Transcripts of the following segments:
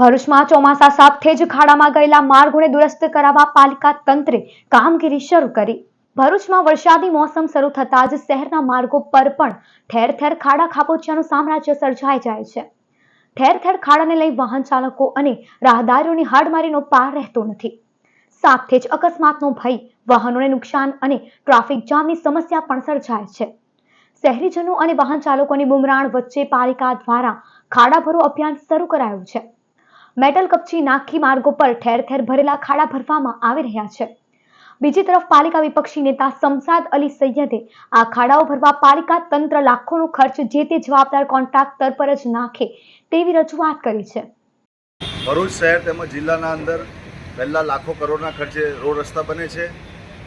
ભરૂચમાં ચોમાસા સાથે જ ખાડામાં ગયેલા માર્ગોને દુરસ્ત કરાવવા પાલિકા તંત્રે કામગીરી શરૂ કરી। ભરૂચમાં વરસાદી મોસમ શરૂ થતા જ શહેરના માર્ગો પર પણ ઠેર ઠેર ખાડા ખાબોચિયાનું સામ્રાજ્ય સર્જાઈ જાય છે। ઠેર ઠેર ખાડાને લઈ વાહન ચાલકો અને રાહદારીઓની હાડમારીનો પાર રહેતો નથી। સાથે જ અકસ્માતનો ભય, વાહનોને નુકસાન અને ટ્રાફિક જામની સમસ્યા પણ સર્જાય છે। શહેરીજનો અને વાહન ચાલકોની બુમરાણ વચ્ચે પાલિકા દ્વારા ખાડા ભરો અભિયાન શરૂ કરાયું છે। મેટલ કપચી નાખી માર્ગો પર ઠેર ઠેર ભરેલા ખાડા ભરવામાં આવી રહ્યા છે। બીજી તરફ પાલિકા વિપક્ષી નેતા શમશાદ અલી સૈયદે આ ખાડાઓ ભરવા પાલિકા તંત્ર લાખોનો ખર્ચ જે તે જવાબદાર કોન્ટ્રાક્ટર પર જ નાખે તેવી રજૂઆત કરી છે। ભરૂચ શહેર તેમજ જિલ્લાના અંદર પહેલાં લાખો કરોડના ખર્ચે રોડ રસ્તા બને છે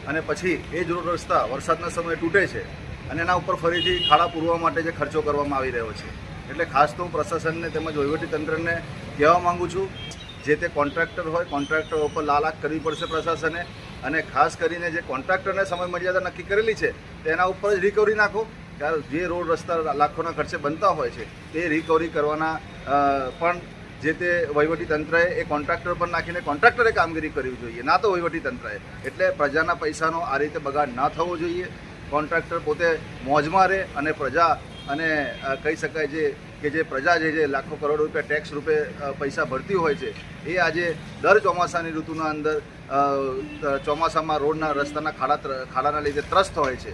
અને પછી એ જ રોડ રસ્તા વરસાદના સમયે તૂટે છે અને એના ઉપર ફરીથી ખાડા પૂરવા માટે જે ખર્ચો કરવામાં આવી રહ્યો છે। એટલે ખાસ તો હું પ્રશાસનને તેમજ વહીવટીતંત્રને કહેવા માગું છું, જે તે કોન્ટ્રાક્ટર હોય કોન્ટ્રાક્ટર ઉપર લાલાક કરવી પડશે પ્રશાસને, અને ખાસ કરીને જે કોન્ટ્રાક્ટરને સમય મર્યાદા નક્કી કરેલી છે તેના ઉપર જ રિકવરી નાખો। ત્યારે જે રોડ રસ્તા લાખોના ખર્ચે બનતા હોય છે તે રિકવરી કરવાના પણ જે તે વહીવટીતંત્રએ એ કોન્ટ્રાક્ટર પર નાખીને કોન્ટ્રાક્ટરે કામગીરી કરવી જોઈએ, ના તો વહીવટીતંત્રએ। એટલે પ્રજાના પૈસાનો આ રીતે બગાડ ના થવો જોઈએ। કોન્ટ્રાક્ટર પોતે મોજમાં રહે અને પ્રજા અને કહી શકાય કે જે પ્રજા જે લાખો કરોડ રૂપિયા ટેક્સ રૂપે પૈસા ભરતી હોય છે એ આજે દર ચોમાસાની ઋતુના અંદર ચોમાસામાં રોડના રસ્તાના ખાડાના લીધે ત્રસ્ત હોય છે।